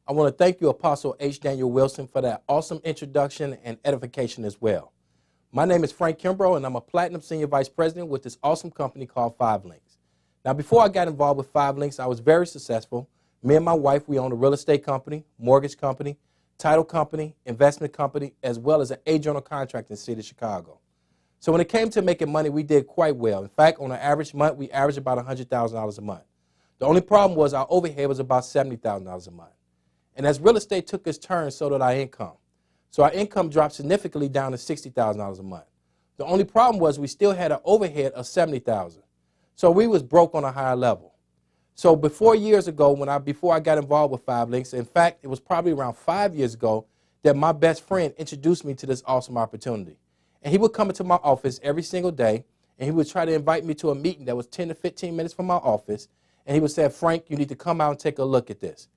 I want to thank you, Apostle H. Daniel Wilson, for that awesome introduction and edification as well. My name is Frank Kimbrough, and I'm a Platinum Senior Vice President with this awesome company called 5 Links. Now, before I got involved with 5 Links, I was very successful. Me and my wife, we own a real estate company, mortgage company, title company, investment company, as well as an general contractor in the city of Chicago. So when it came to making money, we did quite well. In fact, on an average month, we averaged about $100,000 a month. The only problem was our overhead was about $70,000 a month. And as real estate took its turn, so did our income. So our income dropped significantly down to $60,000 a month. The only problem was we still had an overhead of $70,000. So we was broke on a higher level. So years ago, before I got involved with 5 Links, in fact, it was probably around 5 years ago that my best friend introduced me to this awesome opportunity. And he would come into my office every single day, and he would try to invite me to a meeting that was 10 to 15 minutes from my office. And he would say, Frank, you need to come out and take a look at this.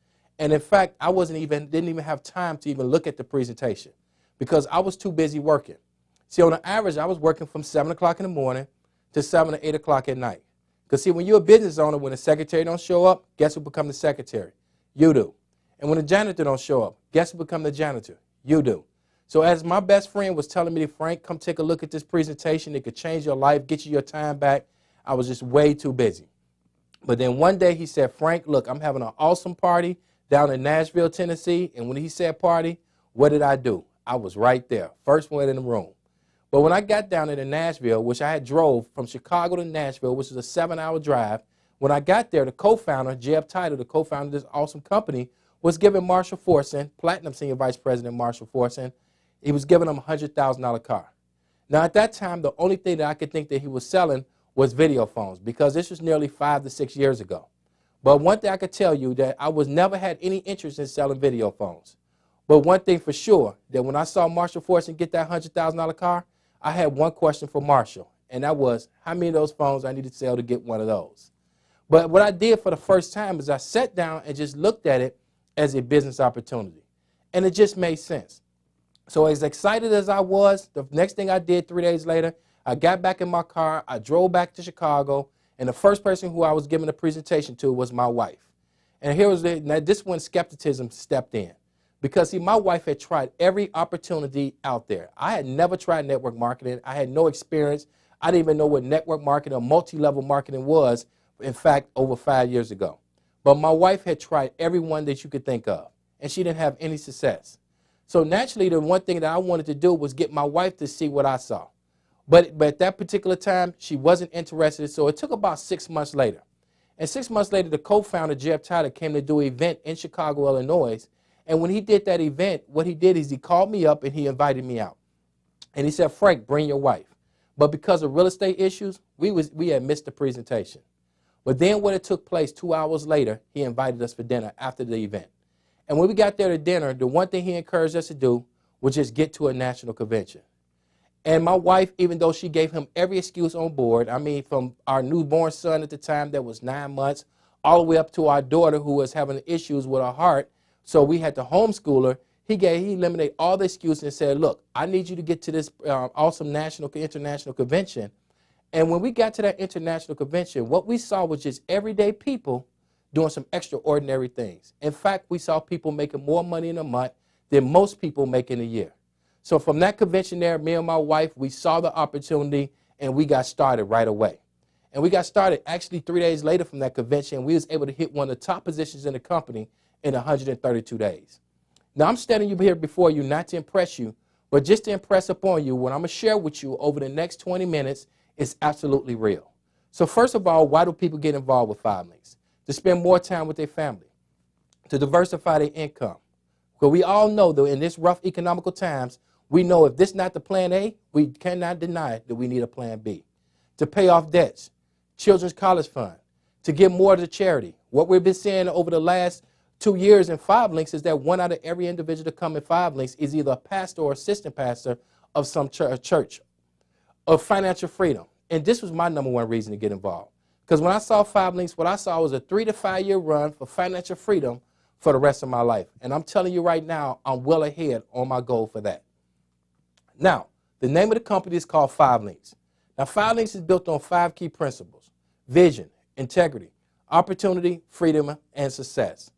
And in fact, I didn't even have time to even look at the presentation because I was too busy working. See, on an average, I was working from 7 o'clock in the morning to 7 or 8 o'clock at night. Because see, when you're a business owner, when the secretary don't show up, guess who become the secretary? You do. And when the janitor don't show up, guess who become the janitor? You do. So as my best friend was telling me, Frank, come take a look at this presentation. It could change your life, get you your time back. I was just way too busy. But then one day he said, Frank, look, I'm having an awesome party down in Nashville, Tennessee. And when he said party, what did I do? I was right there, first one in the room. But when I got down there to Nashville, which I had drove from Chicago to Nashville, which is a 7-hour drive, when I got there, the co-founder, Jeb Title, the co-founder of this awesome company, was giving Marshall Forson, Platinum Senior Vice President Marshall Forson, he was giving him a $100,000 car. Now, at that time, the only thing that I could think that he was selling was video phones because this was nearly 5 to 6 years ago. But one thing I could tell you that I never had any interest in selling video phones. But one thing for sure, that when I saw Marshall Forson get that $100,000 car, I had one question for Marshall, and that was how many of those phones I needed to sell to get one of those. But what I did for the first time is I sat down and just looked at it as a business opportunity. And it just made sense. So as excited as I was, the next thing I did 3 days later, I got back in my car, I drove back to Chicago, and the first person who I was giving a presentation to was my wife. And now this when skepticism stepped in. Because, see, my wife had tried every opportunity out there. I had never tried network marketing. I had no experience. I didn't even know what network marketing or multi-level marketing was, in fact, over 5 years ago. But my wife had tried every one that you could think of, and she didn't have any success. So naturally, the one thing that I wanted to do was get my wife to see what I saw. But at that particular time, she wasn't interested, so it took about 6 months later. And 6 months later, the co-founder, Jeb Tyler, came to do an event in Chicago, Illinois. And when he did that event, what he did is he called me up and he invited me out. And he said, Frank, bring your wife. But because of real estate issues, we had missed the presentation. But then when it took place 2 hours later, he invited us for dinner after the event. And when we got there to dinner, the one thing he encouraged us to do was just get to a national convention. And my wife, even though she gave him every excuse on board, I mean, from our newborn son at the time that was 9 months, all the way up to our daughter who was having issues with her heart, so we had to homeschool her, he eliminated all the excuses and said, look, I need you to get to this awesome international convention. And when we got to that international convention, what we saw was just everyday people doing some extraordinary things. In fact, we saw people making more money in a month than most people make in a year. So from that convention there, me and my wife, we saw the opportunity and we got started right away. And we got started actually 3 days later from that convention. We was able to hit one of the top positions in the company in 132 days. Now, I'm standing here before you not to impress you, but just to impress upon you what I'm going to share with you over the next 20 minutes is absolutely real. So first of all, why do people get involved with 5 Links? To spend more time with their family, to diversify their income. Because we all know that in this rough economical times, we know if this is not the plan A, we cannot deny that we need a plan B. To pay off debts, children's college fund, to give more to charity. What we've been seeing over the last 2 years in 5 Links is that 1 out of every individual to come in 5 Links is either a pastor or assistant pastor of some church. Of financial freedom. And this was my #1 reason to get involved. Because when I saw 5 Links, what I saw was a 3 to 5 year run for financial freedom for the rest of my life. And I'm telling you right now, I'm well ahead on my goal for that. Now, the name of the company is called 5 Links. Now, 5 Links is built on 5 key principles: vision, integrity, opportunity, freedom, and success.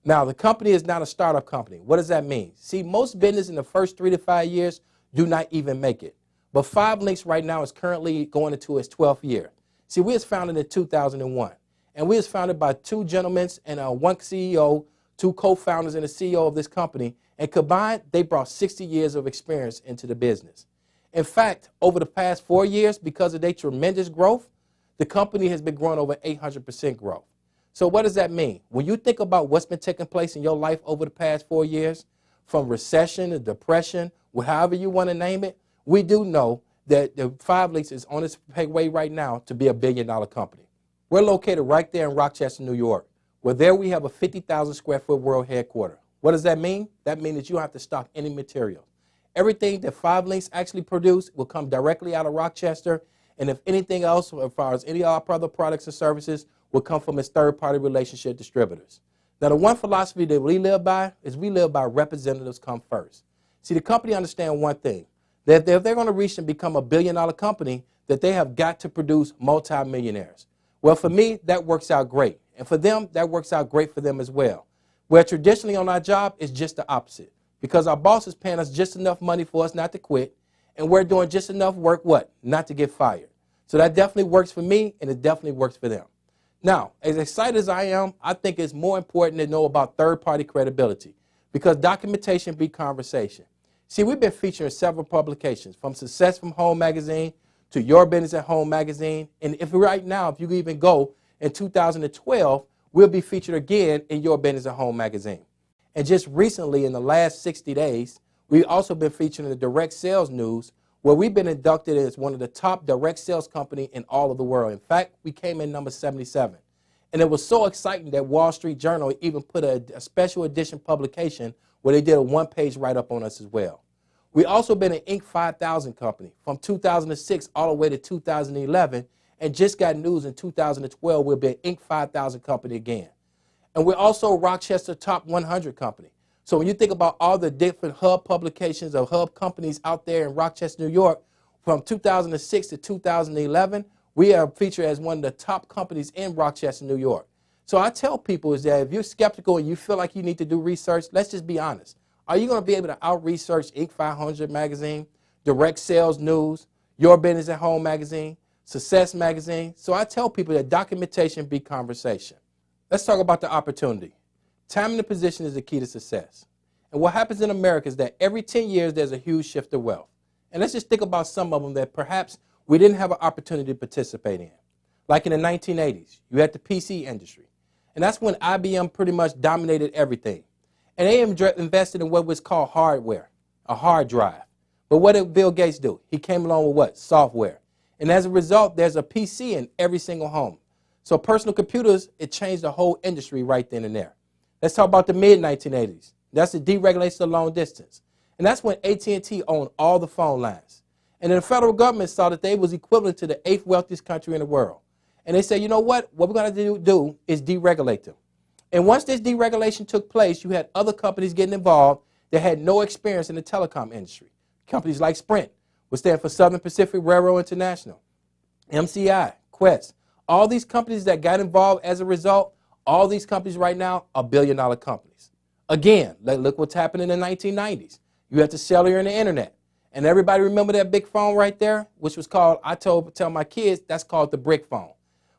Now, the company is not a startup company. What does that mean? See, most business in the first 3 to 5 years do not even make it. But Five Links right now is currently going into its 12th year. See, we was founded in 2001, and we was founded by two gentlemen and one CEO, two co-founders and a CEO of this company, and combined, they brought 60 years of experience into the business. In fact, over the past 4 years, because of their tremendous growth, the company has been growing over 800% growth. So what does that mean? When you think about what's been taking place in your life over the past 4 years, from recession to depression, however you want to name it, we do know that the Five Links is on its way right now to be a billion-dollar company. We're located right there in Rochester, New York, where there we have a 50,000 square foot world headquarters. What does that mean? That means that you don't have to stock any material. Everything that Five Links actually produce will come directly out of Rochester, and if anything else, as far as any other products and services, will come from its third-party relationship distributors. Now, the one philosophy that we live by is we live by representatives come first. See, the company understands one thing, that if they're going to reach and become a billion-dollar company, that they have got to produce multimillionaires. Well, for me, that works out great. And for them, that works out great for them as well. Where traditionally on our job, it's just the opposite. Because our boss is paying us just enough money for us not to quit, and we're doing just enough work, what? Not to get fired. So that definitely works for me, and it definitely works for them. Now, as excited as I am, I think it's more important to know about third-party credibility, because documentation beats conversation. See, we've been featured in several publications, from Success from Home magazine to Your Business at Home magazine, and if right now, if you even go in 2012, we'll be featured again in Your Business at Home magazine. And just recently, in the last 60 days, we've also been featured in the Direct Sales News, where we've been inducted as one of the top direct sales companies in all of the world. In fact, we came in number 77. And it was so exciting that Wall Street Journal even put a special edition publication where they did a one-page write-up on us as well. We also been an Inc. 5000 company from 2006 all the way to 2011, and just got news in 2012 we'll be an Inc. 5000 company again. And we're also a Rochester Top 100 company. So when you think about all the different hub publications or hub companies out there in Rochester, New York, from 2006 to 2011, we are featured as one of the top companies in Rochester, New York. So I tell people is that if you're skeptical and you feel like you need to do research, let's just be honest. Are you going to be able to out-research Inc. 500 magazine, Direct Sales News, Your Business at Home magazine, Success magazine? So I tell people that documentation beats conversation. Let's talk about the opportunity. Time in the position is the key to success. And what happens in America is that every 10 years there's a huge shift of wealth. And let's just think about some of them that perhaps we didn't have an opportunity to participate in. Like in the 1980s, you had the PC industry. And that's when IBM pretty much dominated everything. And they invested in what was called hardware, a hard drive. But what did Bill Gates do? He came along with what? Software. And as a result, there's a PC in every single home. So personal computers, it changed the whole industry right then and there. Let's talk about the mid-1980s. That's the deregulation of long distance. And that's when AT&T owned all the phone lines. And then the federal government saw that they was equivalent to the 8th wealthiest country in the world. And they said, you know what we're going to do is deregulate them. And once this deregulation took place, you had other companies getting involved that had no experience in the telecom industry. Companies like Sprint, which stand for Southern Pacific Railroad International, MCI, Quest. All these companies that got involved as a result, all these companies right now are billion-dollar companies. Again, look what's happened in the 1990s. You had the cellular and the internet. And everybody remember that big phone right there, which was called, tell my kids, that's called the brick phone.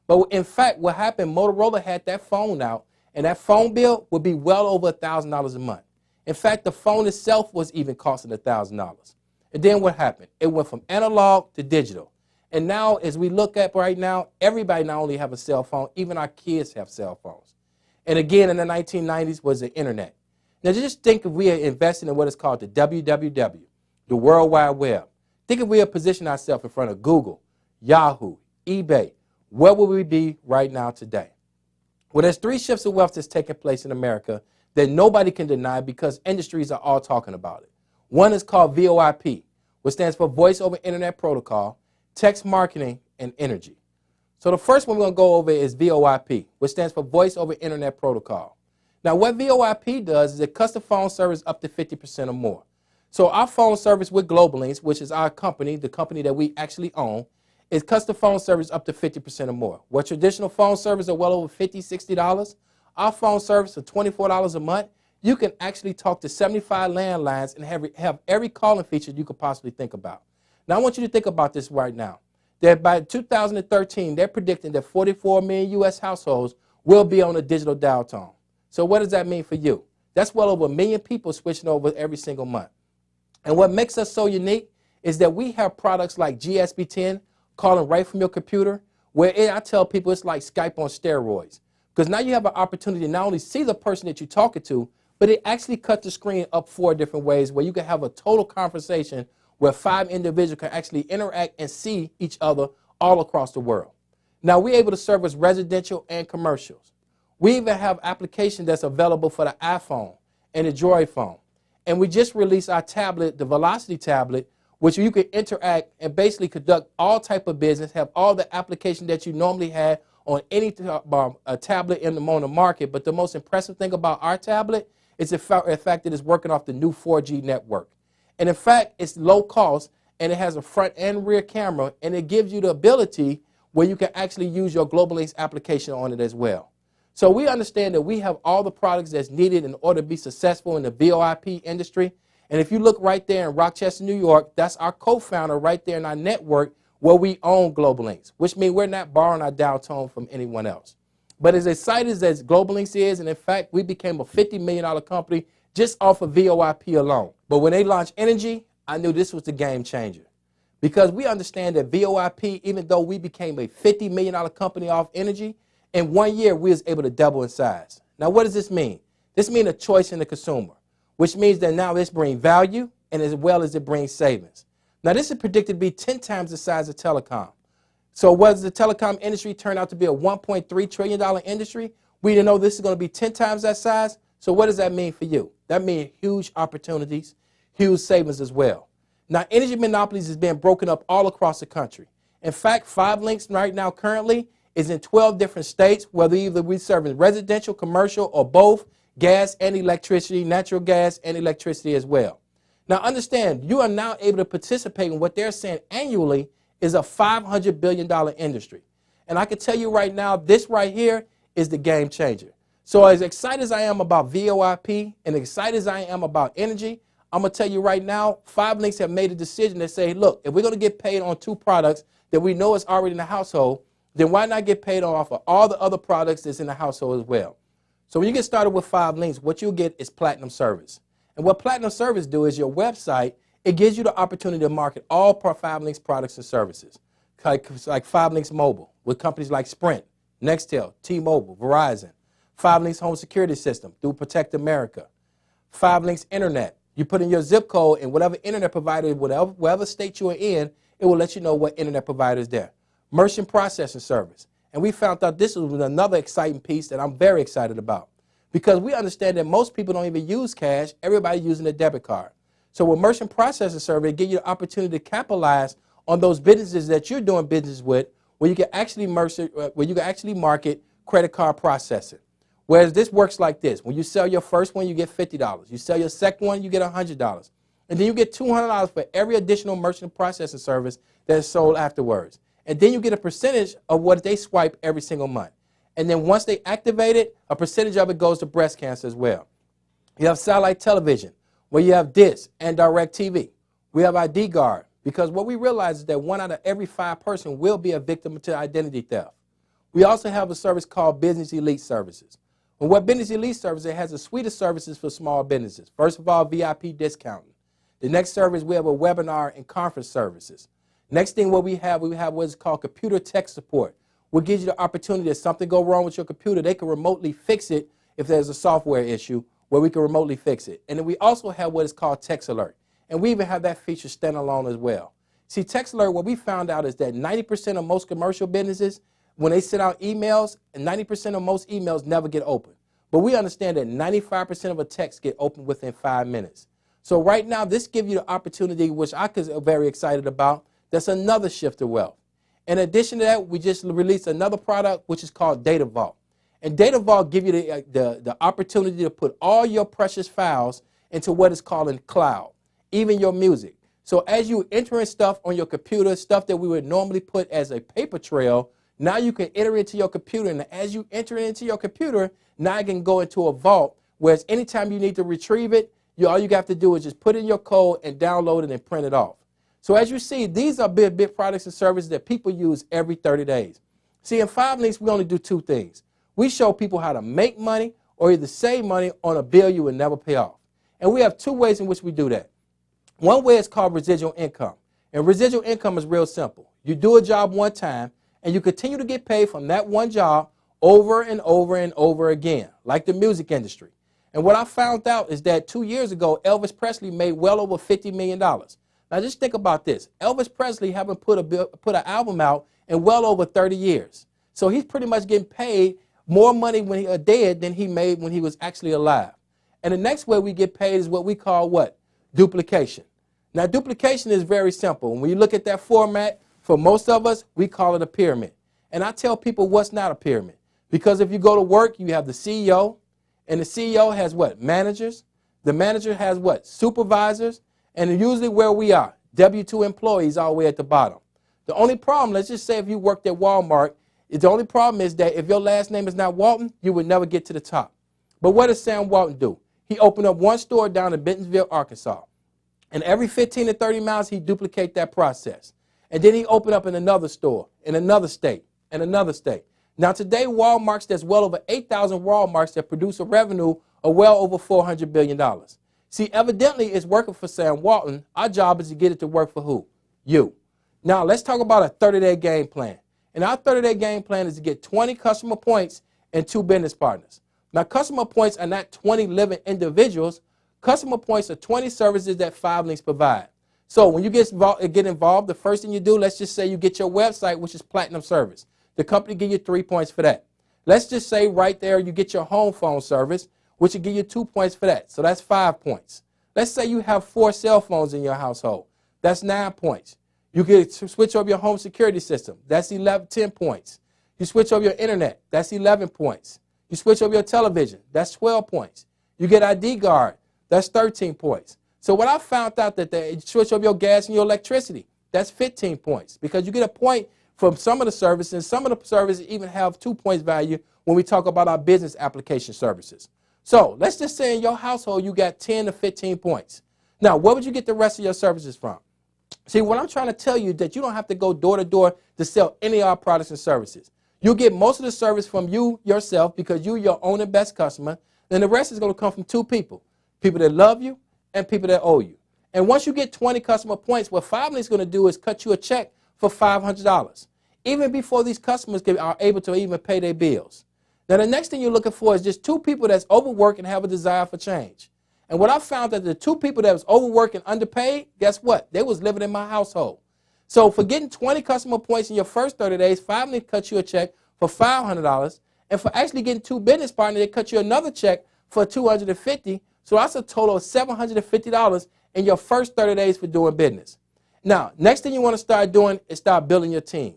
But in fact, what happened, Motorola had that phone out, and that phone bill would be well over $1,000 a month. In fact, the phone itself was even costing $1,000. And then what happened? It went from analog to digital. And now, as we look at right now, everybody not only have a cell phone, even our kids have cell phones. And again, in the 1990s was the internet. Now, just think if we are investing in what is called the WWW, the World Wide Web. Think if we are positioning ourselves in front of Google, Yahoo, eBay, where would we be right now today? Well, there's 3 shifts of wealth that's taking place in America that nobody can deny because industries are all talking about it. One is called VoIP, which stands for Voice over Internet Protocol, Text Marketing, and Energy. So the first one we're going to go over is VoIP, which stands for Voice over Internet Protocol. Now, what VoIP does is it cuts the phone service up to 50% or more. So our phone service with GlobalLinks, which is our company, the company that we actually own, it cuts the phone service up to 50% or more. Where traditional phone service are well over $50, $60, our phone service for $24 a month, you can actually talk to 75 landlines and have every calling feature you could possibly think about. Now, I want you to think about this right now. That by 2013, they're predicting that 44 million U.S. households will be on a digital dial tone. So what does that mean for you? That's well over 1 million people switching over every single month. And what makes us so unique is that we have products like GSB10, calling right from your computer, where I tell people it's like Skype on steroids. Because now you have an opportunity to not only see the person that you're talking to, but it actually cuts the screen up 4 different ways where you can have a total conversation where 5 individuals can actually interact and see each other all across the world. Now, we're able to service residential and commercials. We even have applications that's available for the iPhone and the Droid phone. And we just released our tablet, the Velocity tablet, which you can interact and basically conduct all type of business, have all the applications that you normally had on any tablet on the market. But the most impressive thing about our tablet is the fact that it's working off the new 4G network. And in fact, it's low cost, and it has a front and rear camera, and it gives you the ability where you can actually use your Global Links application on it as well. So we understand that we have all the products that's needed in order to be successful in the VoIP industry. And if you look right there in Rochester, New York, that's our co-founder right there in our network where we own Global Links, which means we're not borrowing our dial tone from anyone else. But as excited as Global Links is, and in fact, we became a $50 million company just off of VoIP alone. But when they launched Energy, I knew this was the game changer. Because we understand that VoIP, even though we became a $50 million company off Energy, in 1 year we was able to double in size. Now what does this mean? This means a choice in the consumer, which means that now this brings value and as well as it brings savings. Now this is predicted to be 10 times the size of telecom. So was the telecom industry turned out to be a $1.3 trillion industry? We didn't know this is going to be 10 times that size. So what does that mean for you? That means huge opportunities, huge savings as well. Now, energy monopolies is being broken up all across the country. In fact, 5 Links right now currently is in 12 different states, whether either we serve in residential, commercial, or both, gas and electricity, natural gas and electricity as well. Now, understand, you are now able to participate in what they're saying annually is a $500 billion industry. And I can tell you right now, this right here is the game changer. So as excited as I am about VoIP and excited as I am about energy, I'm going to tell you right now, 5 Links have made a decision to say, look, if we're going to get paid on 2 products that we know is already in the household, then why not get paid off of all the other products that's in the household as well? So when you get started with 5 Links, what you'll get is Platinum Service. And what Platinum Service do is your website, it gives you the opportunity to market all 5 Links products and services, like 5 Links Mobile with companies like Sprint, Nextel, T-Mobile, Verizon. 5 Links Home Security System through Protect America. 5 Links Internet. You put in your zip code and whatever internet provider, whatever state you are in, it will let you know what internet provider is there. Merchant Processing Service. And we found out this was another exciting piece that I'm very excited about. Because we understand that most people don't even use cash. Everybody using a debit card. So with Merchant Processing Service, it gives you the opportunity to capitalize on those businesses that you're doing business with, where you can actually market credit card processing. Whereas this works like this. When you sell your first one, you get $50. You sell your second one, you get $100. And then you get $200 for every additional merchant processing service that is sold afterwards. And then you get a percentage of what they swipe every single month. And then once they activate it, a percentage of it goes to breast cancer as well. You have satellite television, where you have DISH and DirecTV. We have ID Guard, because what we realize is that 1 out of every 5 person will be a victim to identity theft. We also have a service called Business Elite Services. And what Business Elite Services, it has a suite of services for small businesses. First of all, VIP discounting. The next service, we have a webinar and conference services. Next thing we have what's called computer tech support, which gives you the opportunity if something go wrong with your computer, they can remotely fix it if there's a software issue where we can remotely fix it. And then we also have what is called Text Alert. And we even have that feature standalone as well. See, Text Alert, what we found out is that 90% of most commercial businesses, when they send out emails, 90% of most emails never get opened. But we understand that 95% of a text get opened within 5 minutes. So right now, this gives you the opportunity, which I am very excited about. That's another shift to wealth. In addition to that, we just released another product, which is called Data Vault. And Data Vault gives you the opportunity to put all your precious files into what is called in cloud, even your music. So as you entering stuff on your computer, stuff that we would normally put as a paper trail, Now you can enter into your computer, and as you enter it into your computer, now it can go into a vault, whereas anytime you need to retrieve it, all you have to do is just put in your code and download it and print it off. So as you see, these are big products and services that people use every 30 days. See, in 5 Links, we only do 2 things. We show people how to make money or either save money on a bill you would never pay off. And we have 2 ways in which we do that. One way is called residual income. And residual income is real simple. You do a job one time, and you continue to get paid from that one job over and over and over again, like the music industry. And what I found out is that 2 years ago, Elvis Presley made well over $50 million. Now just think about this. Elvis Presley haven't put an album out in well over 30 years. So he's pretty much getting paid more money when he's dead than he made when he was actually alive. And the next way we get paid is what we call what? Duplication. Now duplication is very simple. When you look at that format, for most of us, we call it a pyramid. And I tell people what's not a pyramid. Because if you go to work, you have the CEO, and the CEO has what? Managers. The manager has what? Supervisors. And usually where we are, W-2 employees all the way at the bottom. The only problem, let's just say if you worked at Walmart, the only problem is that if your last name is not Walton, you would never get to the top. But what does Sam Walton do? He opened up one store down in Bentonville, Arkansas. And every 15 to 30 miles, he duplicate that process. And then he opened up in another store, in another state, and another state. Now today, Walmarts, there's well over 8,000 Walmarts that produce a revenue of well over $400 billion. See, evidently it's working for Sam Walton. Our job is to get it to work for who? You. Now let's talk about a 30-day game plan. And our 30-day game plan is to get 20 customer points and 2 business partners. Now customer points are not 20 living individuals. Customer points are 20 services that 5 Links provide. So when you get involved, the first thing you do, let's just say you get your website, which is Platinum Service. The company give you 3 points for that. Let's just say right there you get your home phone service, which will give you 2 points for that. So that's 5 points. Let's say you have 4 cell phones in your household. That's 9 points. You can switch over your home security system. That's 10 points. You switch over your internet. That's 11 points. You switch over your television. That's 12 points. You get ID guard. That's 13 points. So what I found out that you switch over your gas and your electricity. That's 15 points because you get a point from some of the services, and some of the services even have 2 points value when we talk about our business application services. So let's just say in your household you got 10 to 15 points. Now, where would you get the rest of your services from? See, what I'm trying to tell you is that you don't have to go door to door to sell any of our products and services. You'll get most of the service from you yourself because you're your own and best customer. Then the rest is going to come from 2 people, people that love you and people that owe you. And once you get 20 customer points, what 5 Links is going to do is cut you a check for $500, even before these customers are able to even pay their bills. Now, the next thing you're looking for is just 2 people that's overworked and have a desire for change. And what I found that the 2 people that was overworked and underpaid, guess what? They was living in my household. So for getting 20 customer points in your first 30 days, 5 Links cut you a check for $500. And for actually getting 2 business partners, they cut you another check for $250. So that's a total of $750 in your first 30 days for doing business. Now, next thing you want to start doing is start building your team.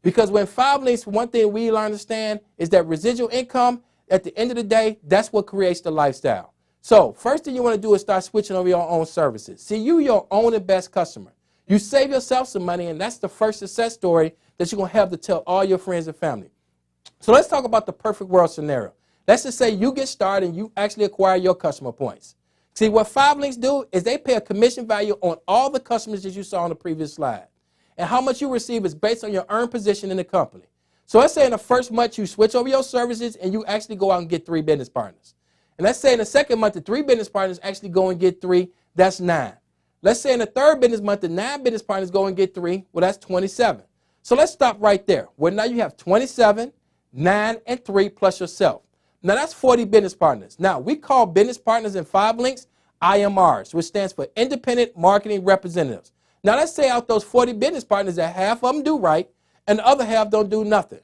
Because when 5 Links, one thing we understand is that residual income, at the end of the day, that's what creates the lifestyle. So first thing you want to do is start switching over your own services. See, you your own and best customer. You save yourself some money, and that's the first success story that you're going to have to tell all your friends and family. So let's talk about the perfect world scenario. Let's just say you get started and you actually acquire your customer points. See, what 5 Links do is they pay a commission value on all the customers that you saw on the previous slide. And how much you receive is based on your earned position in the company. So let's say in the first month you switch over your services and you actually go out and get 3 business partners. And let's say in the second month the 3 business partners actually go and get 3, that's 9. Let's say in the third business month the 9 business partners go and get 3, well that's 27. So let's stop right there. Well, now you have 27, 9, and 3 plus yourself. Now that's 40 business partners. Now we call business partners in 5 Links IMRs, which stands for Independent Marketing Representatives. Now let's say out those 40 business partners that half of them do right and the other half don't do nothing.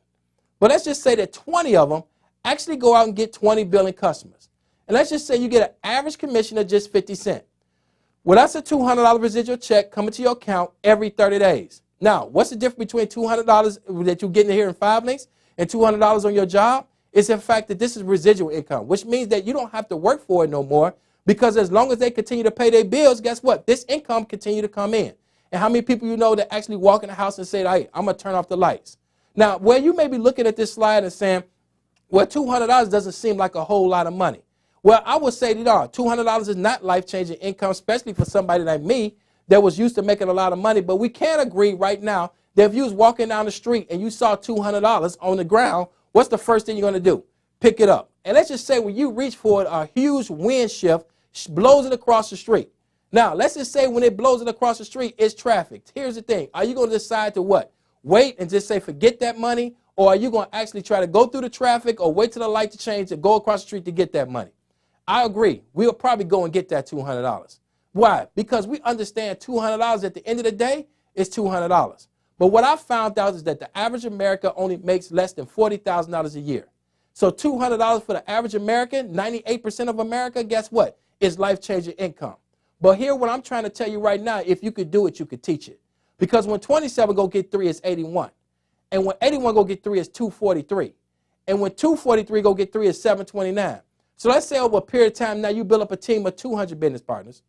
But let's just say that 20 of them actually go out and get 20 billing customers. And let's just say you get an average commission of just 50 cents. Well, that's a $200 residual check coming to your account every 30 days. Now, what's the difference between $200 that you're getting here in 5 Links and $200 on your job? It's the fact that this is residual income, which means that you don't have to work for it no more because as long as they continue to pay their bills, guess what? This income continue to come in. And how many people you know that actually walk in the house and say, hey, I'm going to turn off the lights? Now, where you may be looking at this slide and saying, well, $200 doesn't seem like a whole lot of money. Well, I would say, $200 is not life-changing income, especially for somebody like me that was used to making a lot of money. But we can agree right now that if you was walking down the street and you saw $200 on the ground, what's the first thing you're going to do? Pick it up. And let's just say when you reach for it, a huge wind shift blows it across the street. Now, let's just say when it blows it across the street, it's traffic. Here's the thing. Are you going to decide to what? Wait and just say forget that money? Or are you going to actually try to go through the traffic or wait till the light to change and go across the street to get that money? I agree. We'll probably go and get that $200. Why? Because we understand $200 at the end of the day is $200. But what I found out is that the average American only makes less than $40,000 a year. So $200 for the average American, 98% of America, guess what? Is life-changing income. But here what I'm trying to tell you right now, if you could do it, you could teach it. Because when 27 go get 3 is 81. And when 81 go get 3 is 243. And when 243 go get 3 is 729. So let's say over a period of time now you build up a team of 200 business partners.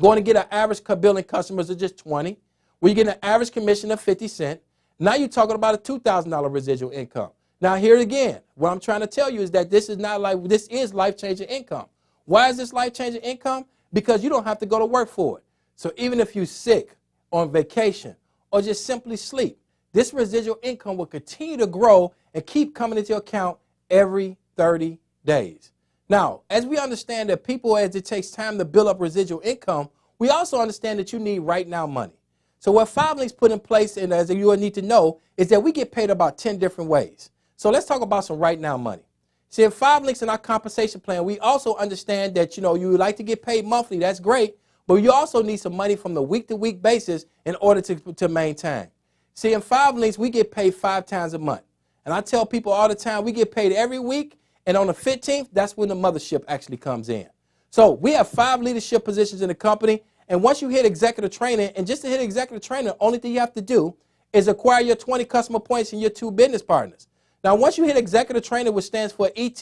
Going to get an average billing customers of just 20. Where you get an average commission of 50 cents. Now you're talking about a $2,000 residual income. Now here again, what I'm trying to tell you is that this is life-changing income. Why is this life-changing income? Because you don't have to go to work for it. So even if you're sick, on vacation, or just simply sleep, this residual income will continue to grow and keep coming into your account every 30 days. Now, as we understand that people, as it takes time to build up residual income, we also understand that you need right now money. So what 5 Links put in place, and as you will need to know, is that we get paid about 10 different ways. So let's talk about some right now money. See, in 5 Links in our compensation plan, we also understand that, you would like to get paid monthly. That's great. But you also need some money from the week-to-week basis in order to maintain. See, in 5 Links, we get paid 5 times a month. And I tell people all the time, we get paid every week. And on the 15th, that's when the mothership actually comes in. So we have 5 leadership positions in the company. And once you hit executive training, and just to hit executive training, the only thing you have to do is acquire your 20 customer points and your 2 business partners. Now, once you hit executive training, which stands for ET,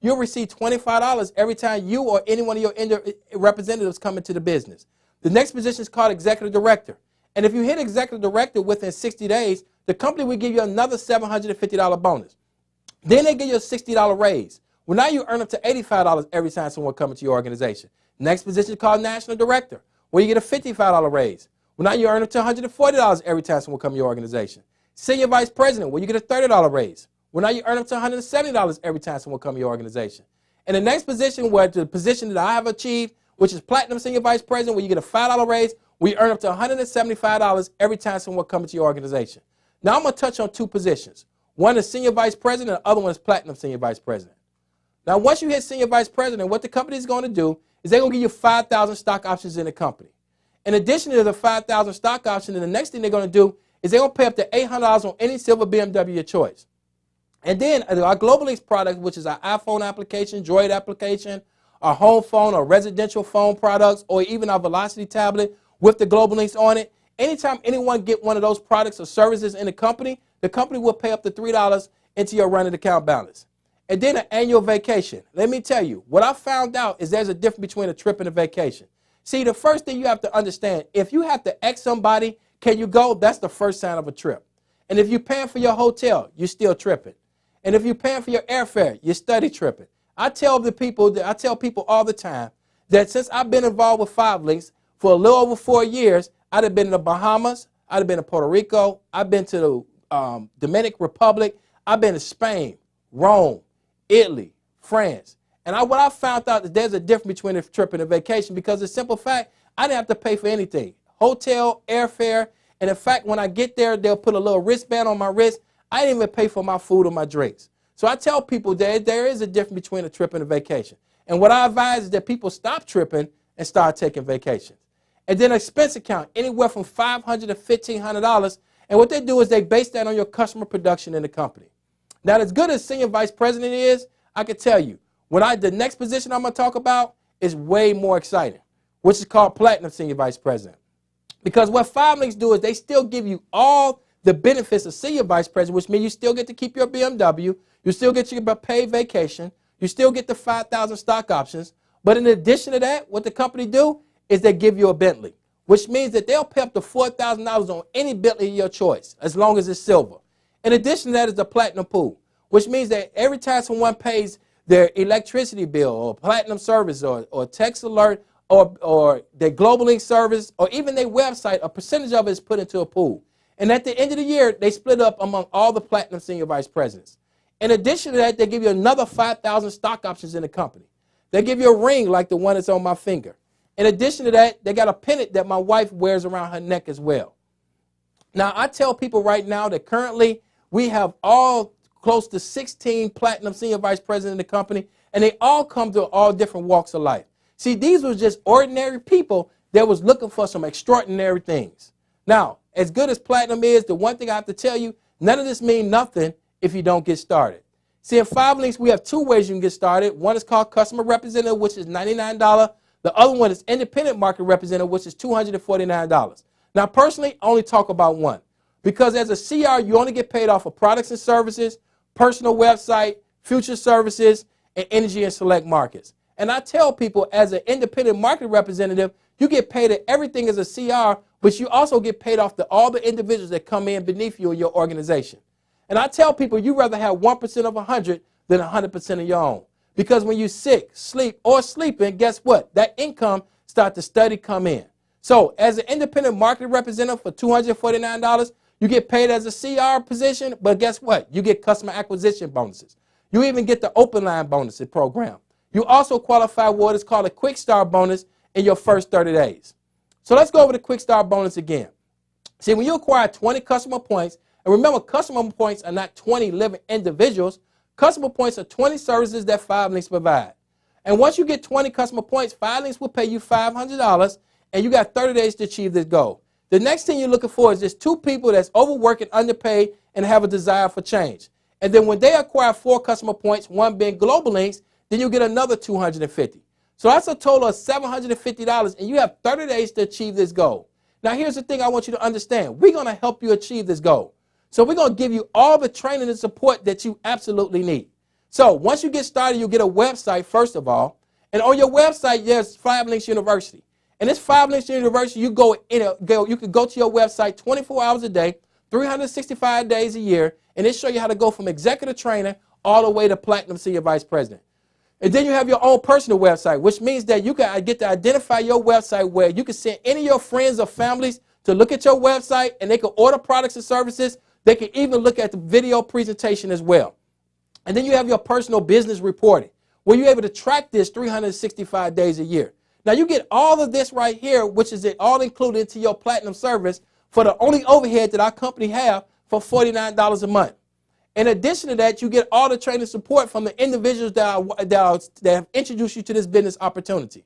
you'll receive $25 every time you or any one of your representatives come into the business. The next position is called executive director. And if you hit executive director within 60 days, the company will give you another $750 bonus. Then they give you a $60 raise. Well, now you earn up to $85 every time someone comes into your organization. Next position is called national director, where you get a $55 raise. Well, now you earn up to $140 every time someone comes to your organization. Senior vice president, where you get a $30 raise. Well, now you earn up to $170 every time someone comes to your organization. And the next position, where the position that I have achieved, which is platinum senior vice president, where you get a $5 raise, we earn up to $175 every time someone comes to your organization. Now I'm going to touch on 2 positions. One is senior vice president, and the other one is platinum senior vice president. Now, once you hit senior vice president, what the company is going to do is they're going to give you 5,000 stock options in the company. In addition to the 5,000 stock options, the next thing they're going to do is they're going to pay up to $800 on any silver BMW of your choice. And then our Global Links product, which is our iPhone application, Droid application, our home phone or residential phone products, or even our Velocity tablet with the Global Links on it, anytime anyone get one of those products or services in the company will pay up to $3 into your running account balance. And then an annual vacation. Let me tell you, what I found out is there's a difference between a trip and a vacation. See, the first thing you have to understand, if you have to ask somebody, can you go? That's the first sign of a trip. And if you're paying for your hotel, you're still tripping. And if you're paying for your airfare, you're study tripping. I tell people all the time that since I've been involved with 5 Links for a little over 4 years, I'd have been in the Bahamas, I'd have been to Puerto Rico, I've been to the Dominican Republic, I've been to Spain, Rome, Italy, France. And what I found out is there's a difference between a trip and a vacation, because the simple fact, I didn't have to pay for anything. Hotel, airfare, and in fact, when I get there, they'll put a little wristband on my wrist. I didn't even pay for my food or my drinks. So I tell people that there is a difference between a trip and a vacation. And what I advise is that people stop tripping and start taking vacations. And then expense account, anywhere from $500 to $1,500. And what they do is they base that on your customer production in the company. Now, as good as senior vice president is, I can tell you, the next position I'm going to talk about is way more exciting, which is called platinum senior vice president. Because what 5 Links do is they still give you all the benefits of senior vice president, which means you still get to keep your BMW, you still get your paid vacation, you still get the 5,000 stock options. But in addition to that, what the company do is they give you a Bentley, which means that they'll pay up to $4,000 on any Bentley of your choice, as long as it's silver. In addition to that is the platinum pool, which means that every time someone pays their electricity bill or platinum service or text alert or their global link service or even their website, a percentage of it is put into a pool. And at the end of the year, they split up among all the platinum senior vice presidents. In addition to that, they give you another 5,000 stock options in the company. They give you a ring like the one that's on my finger. In addition to that, they got a pendant that my wife wears around her neck as well. Now, I tell people right now that currently we have all close to 16 platinum senior vice presidents in the company, and they all come to all different walks of life. See, these were just ordinary people that was looking for some extraordinary things. Now, as good as platinum is, the one thing I have to tell you, none of this means nothing if you don't get started. See, in 5 Links, we have 2 ways you can get started. One is called customer representative, which is $99. The other one is independent market representative, which is $249. Now, personally, I only talk about one. Because as a CR, you only get paid off of products and services, personal website, future services, and energy and select markets. And I tell people as an independent market representative, you get paid at everything as a CR, but you also get paid off to all the individuals that come in beneath you in your organization. And I tell people you'd rather have 1% of 100 than 100% of your own. Because when you're sick, sleep, or sleeping, guess what? That income starts to steady come in. So as an independent market representative for $249, you get paid as a CR position, but guess what? You get customer acquisition bonuses. You even get the open line bonuses program. You also qualify for what is called a quick start bonus in your first 30 days. So let's go over the quick start bonus again. See, when you acquire 20 customer points, and remember, customer points are not 20 living individuals. Customer points are 20 services that 5 Links provide. And once you get 20 customer points, 5 Links will pay you $500, and you got 30 days to achieve this goal. The next thing you're looking for is just 2 people that's overworked and underpaid and have a desire for change. And then when they acquire 4 customer points, one being global links, then you get another $250. So that's a total of $750, and you have 30 days to achieve this goal. Now, here's the thing I want you to understand. We're going to help you achieve this goal. So we're going to give you all the training and support that you absolutely need. So once you get started, you'll get a website, first of all. And on your website, there's 5 Links University. And this 5 Links University, you can go to your website 24 hours a day, 365 days a year, and it shows you how to go from executive trainer all the way to platinum senior vice president. And then you have your own personal website, which means that you can get to identify your website where you can send any of your friends or families to look at your website, and they can order products and services. They can even look at the video presentation as well. And then you have your personal business reporting, where you're able to track this 365 days a year. Now, you get all of this right here, which is all included into your platinum service for the only overhead that our company have for $49 a month. In addition to that, you get all the training support from the individuals that have introduced you to this business opportunity.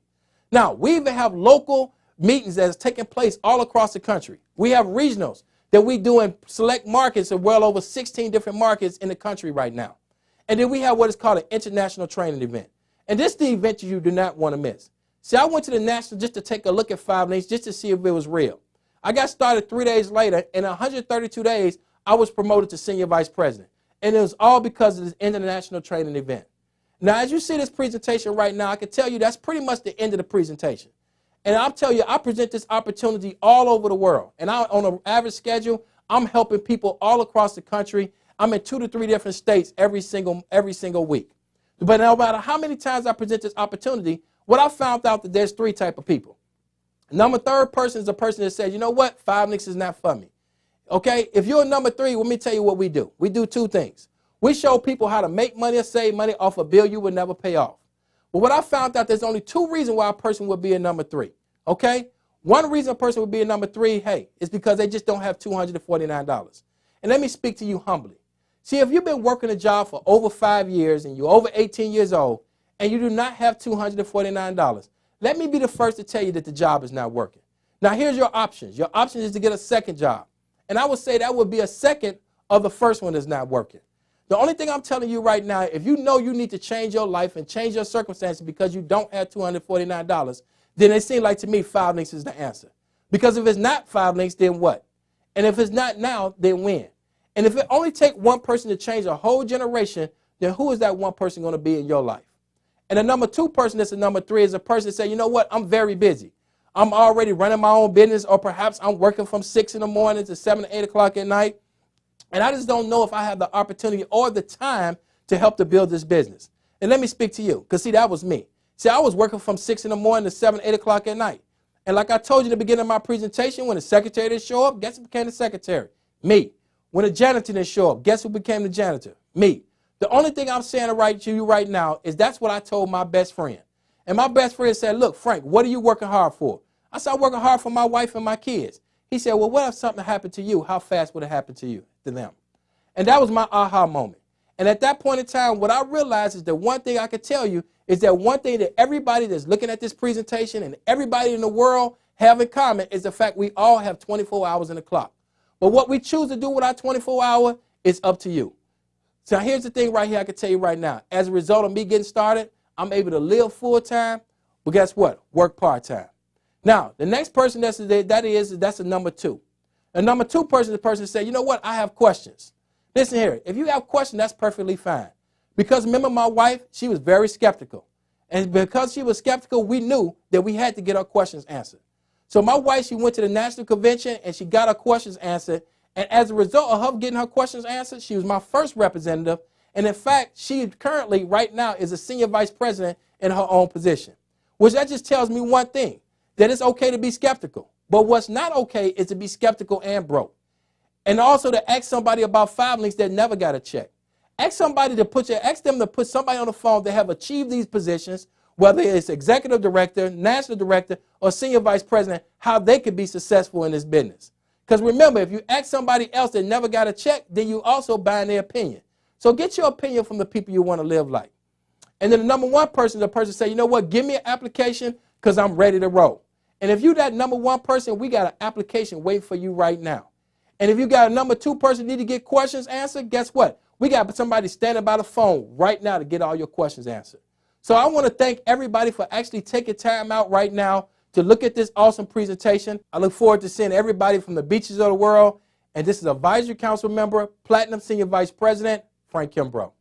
Now, we even have local meetings that is taking place all across the country. We have regionals that we do in select markets of well over 16 different markets in the country right now. And then we have what is called an international training event. And this is the event you do not want to miss. See, I went to the national just to take a look at 5 Links just to see if it was real. I got started 3 days later. In 132 days, I was promoted to senior vice president. And it was all because of this international training event. Now, as you see this presentation right now, I can tell you that's pretty much the end of the presentation. And I'll tell you, I present this opportunity all over the world. And on an average schedule, I'm helping people all across the country. I'm in 2 to 3 different states every single week. But no matter how many times I present this opportunity, what I found out that there's 3 types of people. Number 3 person is a person that says, you know what, 5 Links is not for me. Okay, if you're a number 3, let me tell you what we do. We do 2 things. We show people how to make money or save money off a bill you would never pay off. But what I found out, there's only 2 reasons why a person would be a number 3. Okay? One reason a person would be a number 3, hey, is because they just don't have $249. And let me speak to you humbly. See, if you've been working a job for over 5 years and you're over 18 years old and you do not have $249, let me be the first to tell you that the job is not working. Now, here's your options. Your option is to get a second job. And I would say that would be a second of the first one that's not working. The only thing I'm telling you right now, if you know you need to change your life and change your circumstances because you don't have $249, then it seems like to me 5 Links is the answer. Because if it's not 5 Links, then what? And if it's not now, then when? And if it only takes one person to change a whole generation, then who is that one person going to be in your life? And the number 2 person that's a number 3 is a person that says, you know what, I'm very busy. I'm already running my own business, or perhaps I'm working from 6 in the morning to 7 or 8 o'clock at night. And I just don't know if I have the opportunity or the time to help to build this business. And let me speak to you, because see, that was me. See, I was working from 6 in the morning to 7, 8 o'clock at night. And like I told you at the beginning of my presentation, when the secretary didn't show up, guess who became the secretary? Me. When the janitor didn't show up, guess who became the janitor? Me. The only thing I'm saying to you right now is that's what I told my best friend. And my best friend said, look, Frank, what are you working hard for? I said, I'm working hard for my wife and my kids. He said, well, what if something happened to you? How fast would it happen to them? And that was my aha moment. And at that point in time, what I realized is that one thing I could tell you is that one thing that everybody that's looking at this presentation and everybody in the world have in common is the fact we all have 24 hours in the clock. But what we choose to do with our 24 hours is up to you. So here's the thing right here I can tell you right now. As a result of me getting started, I'm able to live full time, but guess what? Work part time. Now, the next person that's a number 2. A number 2 person is the person that said, you know what, I have questions. Listen here, if you have questions, that's perfectly fine. Because remember my wife, she was very skeptical. And because she was skeptical, we knew that we had to get our questions answered. So my wife, she went to the national convention and she got her questions answered. And as a result of her getting her questions answered, she was my first representative. And in fact, she currently, right now, is a senior vice president in her own position. Which that just tells me one thing, that it's okay to be skeptical. But what's not okay is to be skeptical and broke. And also to ask somebody about 5 links that never got a check. Ask them to put somebody on the phone that have achieved these positions, whether it's executive director, national director, or senior vice president, how they could be successful in this business. Because remember, if you ask somebody else that never got a check, then you also buying their opinion. So get your opinion from the people you want to live like. And then the number 1 person, the person say, you know what, give me an application because I'm ready to roll. And if you that number 1 person, we got an application waiting for you right now. And if you got a number 2 person need to get questions answered, guess what? We got somebody standing by the phone right now to get all your questions answered. So I want to thank everybody for actually taking time out right now to look at this awesome presentation. I look forward to seeing everybody from the beaches of the world. And this is Advisory Council member, Platinum Senior Vice President, Frank Kimbrough.